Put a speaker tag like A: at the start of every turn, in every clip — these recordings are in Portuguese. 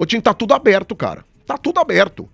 A: Ô, Tim, tá tudo aberto, cara. Tá tudo aberto.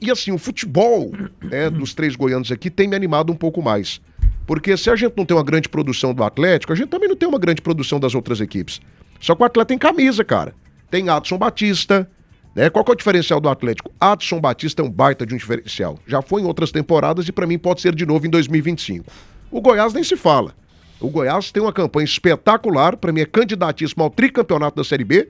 A: E assim, o futebol, né, dos 3 goianos aqui tem me animado um pouco mais. Porque se a gente não tem uma grande produção do Atlético, a gente também não tem uma grande produção das outras equipes. Só que o Atlético tem camisa, cara. Tem Adson Batista, né? Qual que é o diferencial do Atlético? Adson Batista é um baita de um diferencial. Já foi em outras temporadas e pra mim pode ser de novo em 2025. O Goiás nem se fala. O Goiás tem uma campanha espetacular, pra mim é candidatíssimo ao tricampeonato da Série B,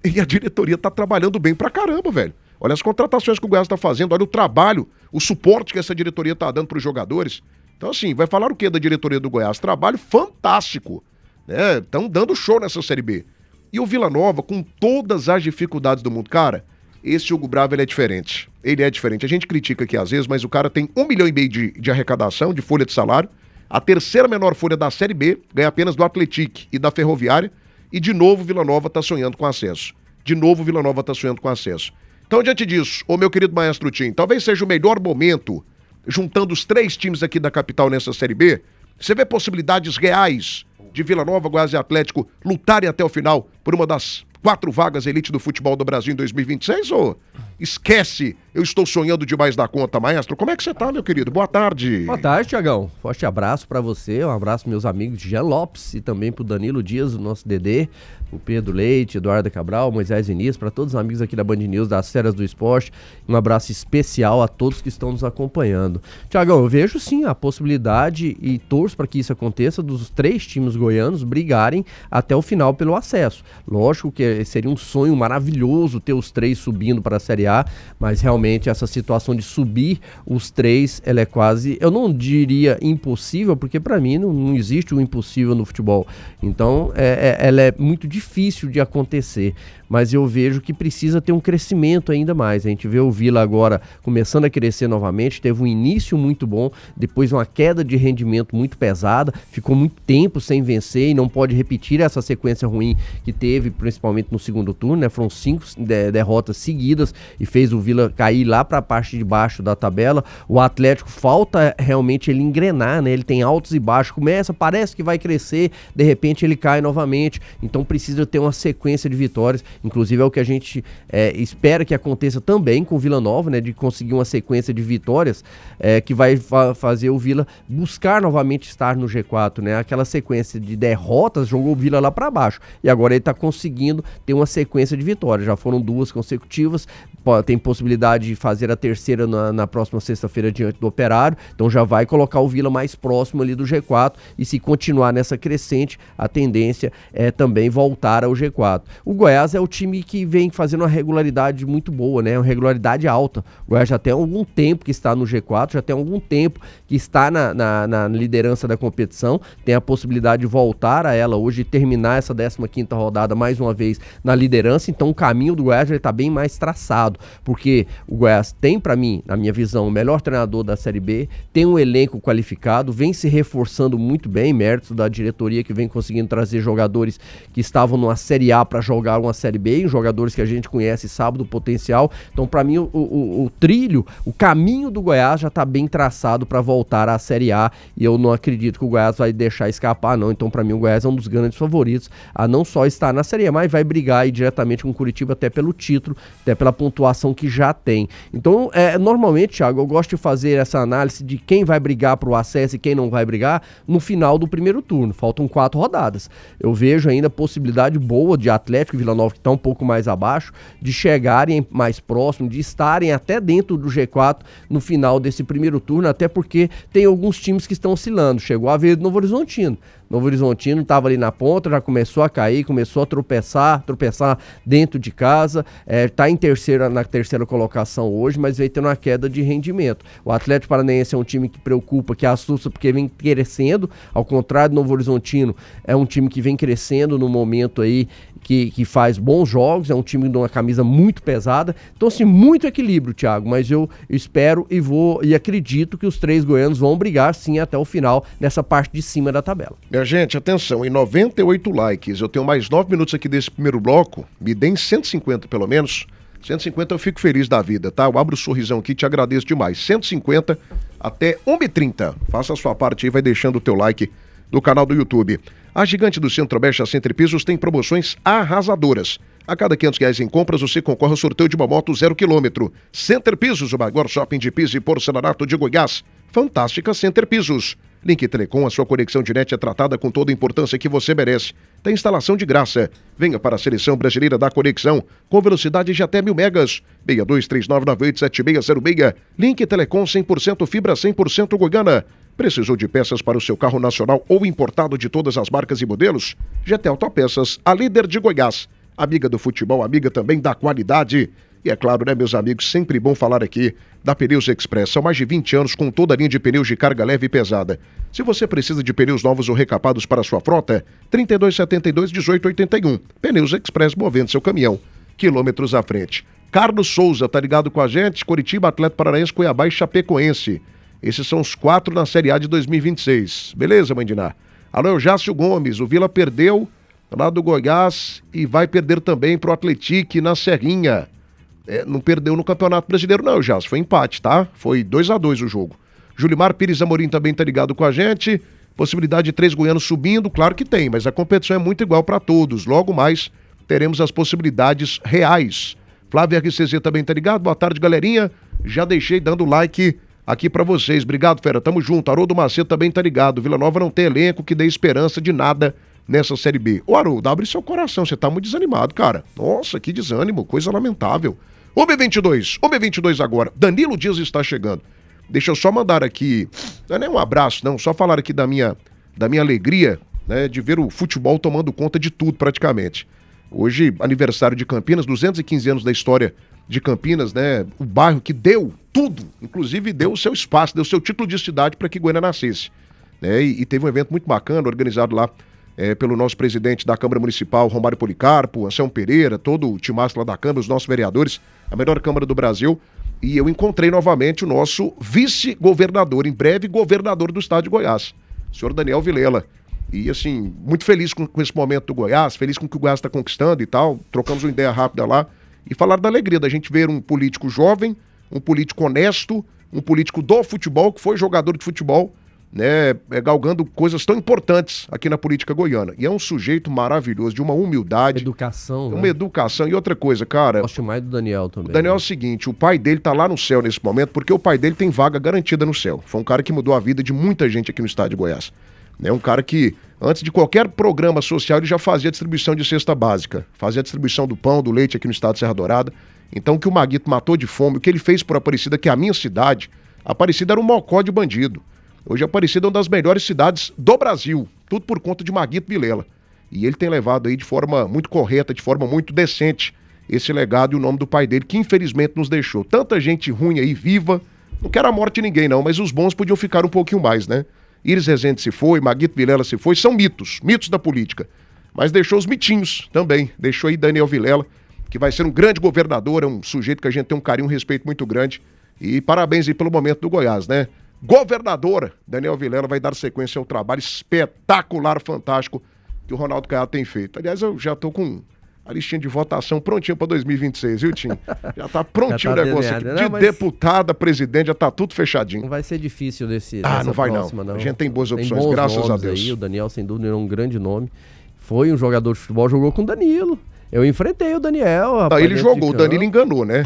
A: e a diretoria tá trabalhando bem pra caramba, velho. Olha as contratações que o Goiás está fazendo, olha o trabalho, o suporte que essa diretoria está dando para os jogadores. Então, assim, vai falar o que da diretoria do Goiás? Trabalho fantástico, né? Estão dando show nessa Série B. E o Vila Nova, com todas as dificuldades do mundo, cara, esse Hugo Bravo, ele é diferente. Ele é diferente. A gente critica aqui às vezes, mas o cara tem 1,5 milhão de arrecadação, de folha de salário, a terceira menor folha da Série B, ganha apenas do Atlético e da Ferroviária, e de novo o Vila Nova está sonhando com acesso. De novo o Vila Nova está sonhando com acesso. Então, diante disso, ô meu querido maestro Tim, talvez seja o melhor momento, juntando os 3 times aqui da capital nessa Série B, você vê possibilidades reais de Vila Nova, Goiás e Atlético lutarem até o final por uma das 4 vagas elite do futebol do Brasil em 2026, ou esquece, eu estou sonhando demais da conta, maestro? Como é que você tá, meu querido? Boa tarde.
B: Boa tarde, Tiagão. Forte abraço pra você, um abraço meus amigos Jean Lopes e também pro Danilo Dias, o nosso Dedê, o Pedro Leite, Eduardo Cabral, Moisés Vinícius, para todos os amigos aqui da Band News, das Feras do Esporte, um abraço especial a todos que estão nos acompanhando. Tiagão, eu vejo sim a possibilidade e torço para que isso aconteça dos 3 times goianos brigarem até o final pelo acesso. Lógico que seria um sonho maravilhoso ter os 3 subindo para a Série A, mas realmente essa situação de subir os 3, ela é quase, eu não diria impossível, porque para mim não existe o impossível no futebol. Então, ela é muito difícil de acontecer, mas eu vejo que precisa ter um crescimento ainda mais. A gente vê o Vila agora começando a crescer novamente, teve um início muito bom, depois uma queda de rendimento muito pesada, ficou muito tempo sem vencer e não pode repetir essa sequência ruim que teve, principalmente no segundo turno, né? Foram 5 derrotas seguidas e fez o Vila cair lá para a parte de baixo da tabela. O Atlético falta realmente ele engrenar, né? Ele tem altos e baixos, parece que vai crescer, de repente ele cai novamente, então precisa ter uma sequência de vitórias. Inclusive é o que a gente espera que aconteça também com o Vila Nova, né, de conseguir uma sequência de vitórias que vai fazer o Vila buscar novamente estar no G4, né? Aquela sequência de derrotas jogou o Vila lá para baixo e agora ele está conseguindo ter uma sequência de vitórias. Já foram 2 consecutivas, tem possibilidade de fazer a terceira na próxima sexta-feira diante do Operário, então já vai colocar o Vila mais próximo ali do G4 e se continuar nessa crescente, a tendência é também voltar ao G4. O Goiás é o time que vem fazendo uma regularidade muito boa, né? Uma regularidade alta. O Goiás já tem algum tempo que está no G4, já tem algum tempo que está na liderança da competição, tem a possibilidade de voltar a ela hoje e terminar essa 15ª rodada mais uma vez na liderança, então o caminho do Goiás está bem mais traçado, porque o Goiás tem, para mim, na minha visão, o melhor treinador da Série B, tem um elenco qualificado, vem se reforçando muito bem, méritos da diretoria que vem conseguindo trazer jogadores que estavam numa Série A para jogar uma Série B, jogadores que a gente conhece e sabe do potencial. Então, para mim, o trilho, o caminho do Goiás já está bem traçado para voltar à Série A e eu não acredito que o Goiás vai deixar escapar, não. Então, para mim, o Goiás é um dos grandes favoritos a não só estar na Série A, mas vai brigar aí diretamente com o Curitiba até pelo título, até pela pontuação que já tem. Então, normalmente, Thiago, eu gosto de fazer essa análise de quem vai brigar para o acesso e quem não vai brigar no final do primeiro turno. Faltam 4 rodadas. Eu vejo ainda possibilidade boa de Atlético e Vila Nova, que está um pouco mais abaixo, de chegarem mais próximo, de estarem até dentro do G4 no final desse primeiro turno, até porque tem alguns times que estão oscilando. Chegou a ver do Novo Horizontino. Novo Horizontino estava ali na ponta, já começou a cair, começou a tropeçar dentro de casa, está na terceira colocação hoje, mas veio tendo uma queda de rendimento. O Atlético Paranaense é um time que preocupa, que assusta, porque vem crescendo, ao contrário do Novo Horizontino, é um time que vem crescendo no momento aí, que faz bons jogos, é um time de uma camisa muito pesada, então assim, muito equilíbrio, Thiago, mas eu espero e acredito que os 3 goianos vão brigar sim até o final, nessa parte de cima da tabela.
A: Minha gente, atenção, em 98 likes, eu tenho mais 9 minutos aqui desse primeiro bloco, me deem 150 pelo menos, 150 eu fico feliz da vida, tá? Eu abro o sorrisão aqui e te agradeço demais, 150 até 1h30, faça a sua parte aí, vai deixando o teu like do canal do YouTube. A Gigante do Centro-Oeste, a Centro Pisos, tem promoções arrasadoras. A cada R$500 em compras, você concorre ao sorteio de uma moto 0 km. Center Pisos, o maior shopping de piso e porcelanato de Goiás. Fantástica Center Pisos. Link Telecom, a sua conexão de net é tratada com toda a importância que você merece. Tem instalação de graça. Venha para a Seleção Brasileira da Conexão, com velocidade de até 1000 megas. 6239987606. Link Telecom 100% fibra, 100% goiana. Precisou de peças para o seu carro nacional ou importado de todas as marcas e modelos? GT Autopeças, a líder de Goiás. Amiga do futebol, amiga também da qualidade. E é claro, né, meus amigos, sempre bom falar aqui da Pneus Express. São mais de 20 anos com toda a linha de pneus de carga leve e pesada. Se você precisa de pneus novos ou recapados para a sua frota, 3272-1881. Pneus Express, movendo seu caminhão quilômetros à frente. Carlos Souza, tá ligado com a gente? Curitiba, Atlético Paranaense, Cuiabá e Chapecoense. Esses são os 4 na Série A de 2026. Beleza, Mandiná? Alô, Jácio Gomes, o Vila perdeu lá do Goiás e vai perder também pro Atlético na Serrinha. Não perdeu no Campeonato Brasileiro não, Jácio, foi empate, tá? Foi 2-2 o jogo. Julimar Pires Amorim também tá ligado com a gente. Possibilidade de 3 goianos subindo, claro que tem, mas a competição é muito igual para todos. Logo mais teremos as possibilidades reais. Flávio RCZ também tá ligado. Boa tarde, galerinha. Já deixei dando like aqui pra vocês. Obrigado, fera. Tamo junto. Haroldo Macedo também tá ligado. Vila Nova não tem elenco que dê esperança de nada nessa Série B. Ô, Haroldo, abre seu coração. Você tá muito desanimado, cara. Nossa, que desânimo. Coisa lamentável. 1h22 agora. Danilo Dias está chegando. Deixa eu só mandar aqui, não é nem um abraço, não. Só falar aqui da minha alegria, né, de ver o futebol tomando conta de tudo praticamente. Hoje, aniversário de Campinas, 215 anos da história de Campinas, né? O bairro que deu tudo, inclusive deu o seu espaço, deu o seu título de cidade para que Goiânia nascesse. Né? E teve um evento muito bacana, organizado lá pelo nosso presidente da Câmara Municipal, Romário Policarpo, Anselmo Pereira, todo o timaço lá da Câmara, os nossos vereadores, a melhor Câmara do Brasil. E eu encontrei novamente o nosso vice-governador, em breve governador do estado de Goiás, o senhor Daniel Vilela. E assim, muito feliz com esse momento do Goiás, feliz com o que o Goiás está conquistando e tal. Trocamos uma ideia rápida lá e falar da alegria da gente ver um político jovem, um político honesto, um político do futebol, que foi jogador de futebol, né, galgando coisas tão importantes aqui na política goiana. E é um sujeito maravilhoso, de uma humildade.
B: Educação,
A: uma
B: né?
A: educação. E outra coisa, cara...
B: Gosto mais do Daniel também.
A: O Daniel é o seguinte, o pai dele tá lá no céu nesse momento, porque o pai dele tem vaga garantida no céu. Foi um cara que mudou a vida de muita gente aqui no estado de Goiás. É um cara que, antes de qualquer programa social, ele já fazia a distribuição de cesta básica. Fazia a distribuição do pão, do leite aqui no estado de Serra Dourada. Então, o que o Maguito matou de fome, o que ele fez por Aparecida, que é a minha cidade, Aparecida era um mocó de bandido. Hoje Aparecida é uma das melhores cidades do Brasil, tudo por conta de Maguito Vilela. E ele tem levado aí de forma muito correta, de forma muito decente, esse legado e o nome do pai dele, que infelizmente nos deixou. Tanta gente ruim aí, viva, não quero a morte de ninguém não, mas os bons podiam ficar um pouquinho mais, né? Iris Rezende se foi, Maguito Vilela se foi, são mitos da política. Mas deixou os mitinhos também, deixou aí Daniel Vilela, que vai ser um grande governador, é um sujeito que a gente tem um carinho, um respeito muito grande. E parabéns aí pelo momento do Goiás, né? Governadora, Daniel Vilela vai dar sequência ao trabalho espetacular, fantástico que o Ronaldo Caiado tem feito. Aliás, eu já tô com a listinha de votação prontinha para 2026, viu, Tim? Já tá prontinho o negócio aqui. De deputada, presidente, já tá tudo fechadinho.
B: Não vai ser difícil desse
A: não vai
B: próxima, não.
A: A gente tem boas opções, graças a Deus.
B: Aí, o Daniel, sem dúvida, é um grande nome. Foi um jogador de futebol, jogou com o Danilo. Eu enfrentei o Daniel.
A: Rapaz, ele jogou, o Danilo enganou, né?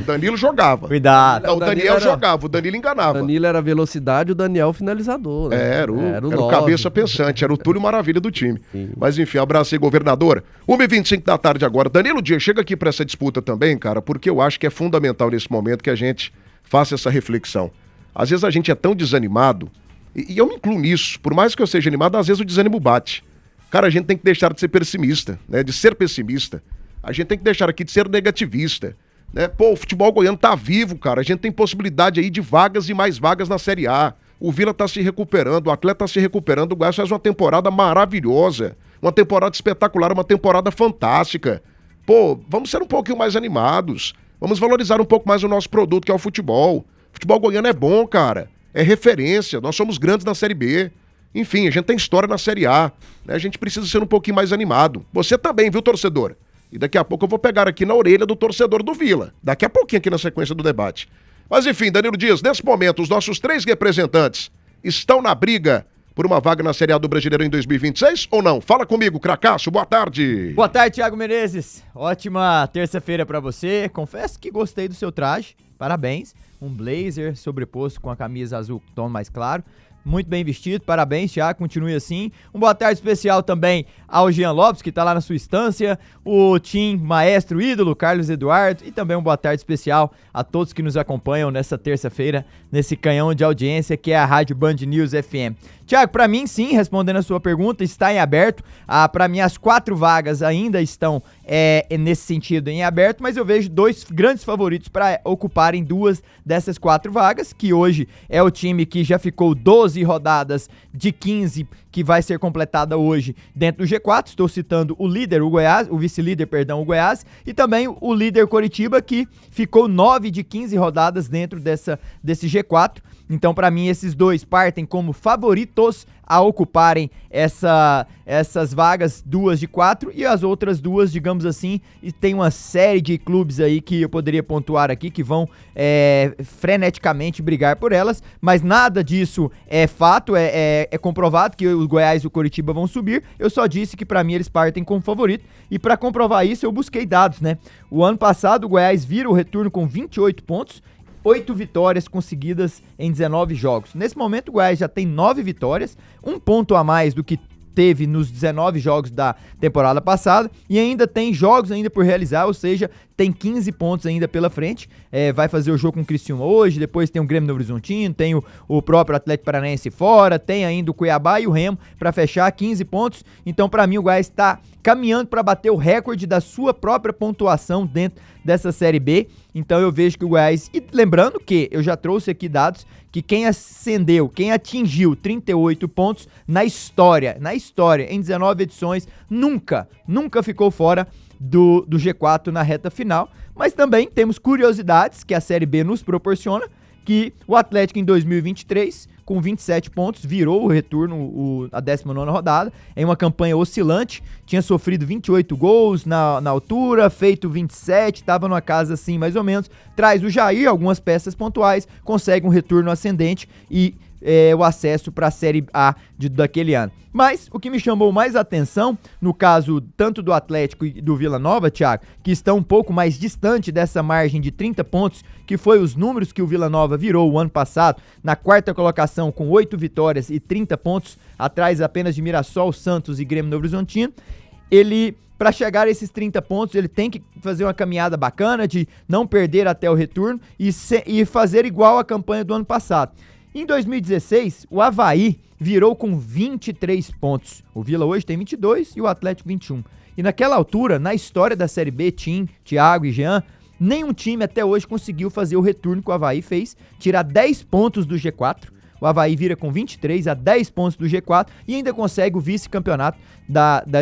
A: O Danilo jogava.
B: Cuidado.
A: Não, o Daniel jogava, o Danilo enganava.
B: O Danilo era velocidade, o Daniel finalizador. Né?
A: Era o cabeça pensante, era o Túlio Maravilha do time.
B: Sim.
A: Mas enfim, abraço aí, governador. 1h25 da tarde agora. Danilo Dias, chega aqui pra essa disputa também, cara, porque eu acho que é fundamental nesse momento que a gente faça essa reflexão. Às vezes a gente é tão desanimado, e eu me incluo nisso, por mais que eu seja animado, às vezes o desânimo bate. Cara, a gente tem que deixar de ser pessimista, né? De ser pessimista. A gente tem que deixar aqui de ser negativista, né? Pô, o futebol goiano tá vivo, cara. A gente tem possibilidade aí de vagas e mais vagas na Série A. O Vila tá se recuperando, o Atlético tá se recuperando. O Goiás faz uma temporada maravilhosa, uma temporada espetacular, uma temporada fantástica. Pô, vamos ser um pouquinho mais animados. Vamos valorizar um pouco mais o nosso produto, que é o futebol. O futebol goiano é bom, cara. É referência. Nós somos grandes na Série B. Enfim, a gente tem história na Série A, né? A gente precisa ser um pouquinho mais animado. Você também, viu, torcedor? E daqui a pouco eu vou pegar aqui na orelha do torcedor do Vila. Daqui a pouquinho aqui na sequência do debate. Mas enfim, Danilo Dias, nesse momento, os nossos 3 representantes estão na briga por uma vaga na Série A do Brasileirão em 2026 ou não? Fala comigo, Cracasso, boa tarde.
C: Boa tarde, Thiago Menezes. Ótima terça-feira pra você. Confesso que gostei do seu traje, parabéns. Um blazer sobreposto com a camisa azul tom mais claro. Muito bem vestido, parabéns, Thiago, continue assim. Boa tarde especial também ao Jean Lopes, que tá lá na sua estância, o Tim Maestro Ídolo, Carlos Eduardo, e também boa tarde especial a todos que nos acompanham nessa terça-feira, nesse canhão de audiência que é a Rádio Band News FM. Thiago, pra mim sim, respondendo a sua pergunta, está em aberto. Pra mim as 4 vagas ainda estão nesse sentido em aberto, mas eu vejo 2 grandes favoritos para ocuparem 2 dessas 4 vagas, que hoje é o time que já ficou 12 rodadas de 15, que vai ser completada hoje dentro do G4. Estou citando o líder, o Goiás, o vice-líder, perdão, o Goiás, e também o líder Coritiba, que ficou 9 de 15 rodadas dentro desse G4. Então, para mim, esses 2 partem como favoritos a ocuparem essas vagas, 2 de 4, e as outras 2, digamos assim, e tem uma série de clubes aí que eu poderia pontuar aqui, que vão freneticamente brigar por elas, mas nada disso é fato, é comprovado que o Goiás e o Coritiba vão subir. Eu só disse que para mim eles partem como favorito, e para comprovar isso eu busquei dados, né? O ano passado o Goiás vira o retorno com 28 pontos, 8 vitórias conseguidas em 19 jogos. Nesse momento o Goiás já tem 9 vitórias, 1 ponto a mais do que teve nos 19 jogos da temporada passada, e ainda tem jogos ainda por realizar, ou seja, tem 15 pontos ainda pela frente. Vai fazer o jogo com o Criciúma hoje, depois tem o Grêmio Novo Horizontino, tem o próprio Atlético Paranaense fora, tem ainda o Cuiabá e o Remo para fechar 15 pontos. Então, para mim, o Goiás está caminhando para bater o recorde da sua própria pontuação dentro dessa Série B. Então eu vejo que o Goiás, e lembrando que eu já trouxe aqui dados que quem atingiu 38 pontos na história, em 19 edições, nunca ficou fora do G4 na reta final. Mas também temos curiosidades que a Série B nos proporciona, que o Atlético em 2023, com 27 pontos, virou o retorno, a 19ª rodada, em uma campanha oscilante, tinha sofrido 28 gols na altura, feito 27, estava numa casa assim mais ou menos, traz o Jair, algumas peças pontuais, consegue um retorno ascendente e o acesso para a Série A daquele ano. Mas o que me chamou mais atenção, no caso tanto do Atlético e do Vila Nova, Thiago, que estão um pouco mais distante dessa margem de 30 pontos, que foi os números que o Vila Nova virou o ano passado, na 4ª colocação com 8 vitórias e 30 pontos, atrás apenas de Mirassol, Santos e Grêmio Novo Horizontino. Ele, para chegar a esses 30 pontos, ele tem que fazer uma caminhada bacana de não perder até o retorno e fazer igual a campanha do ano passado. Em 2016, o Avaí virou com 23 pontos. O Vila hoje tem 22 e o Atlético 21. E naquela altura, na história da Série B, Tim, Thiago e Jean, nenhum time até hoje conseguiu fazer o retorno que o Avaí fez, tirar 10 pontos do G4. O Avaí vira com 23 a 10 pontos do G4 e ainda consegue o vice-campeonato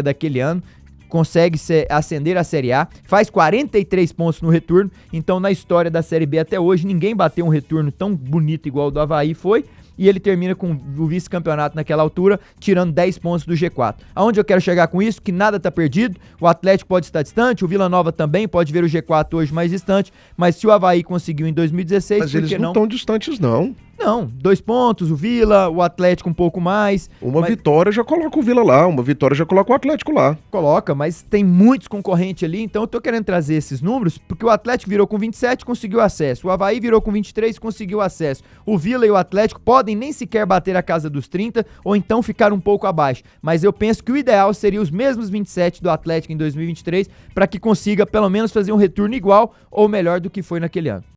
C: daquele ano. Consegue ascender à Série A, faz 43 pontos no retorno. Então na história da Série B até hoje ninguém bateu um retorno tão bonito igual o do Avaí foi, e ele termina com o vice-campeonato naquela altura, tirando 10 pontos do G4. Aonde eu quero chegar com isso? Que nada tá perdido, o Atlético pode estar distante, o Vila Nova também pode ver o G4 hoje mais distante, mas se o Avaí conseguiu em 2016,
A: mas eles não estão distantes não.
C: Não, 2 pontos, o Vila, o Atlético um pouco mais.
A: Vitória já coloca o Vila lá, uma vitória já coloca o Atlético lá.
C: Coloca, mas tem muitos concorrentes ali, então eu tô querendo trazer esses números, porque o Atlético virou com 27, conseguiu acesso, o Avaí virou com 23, conseguiu acesso. O Vila e o Atlético podem nem sequer bater a casa dos 30, ou então ficar um pouco abaixo, mas eu penso que o ideal seria os mesmos 27 do Atlético em 2023, para que consiga pelo menos fazer um retorno igual ou melhor do que foi naquele ano.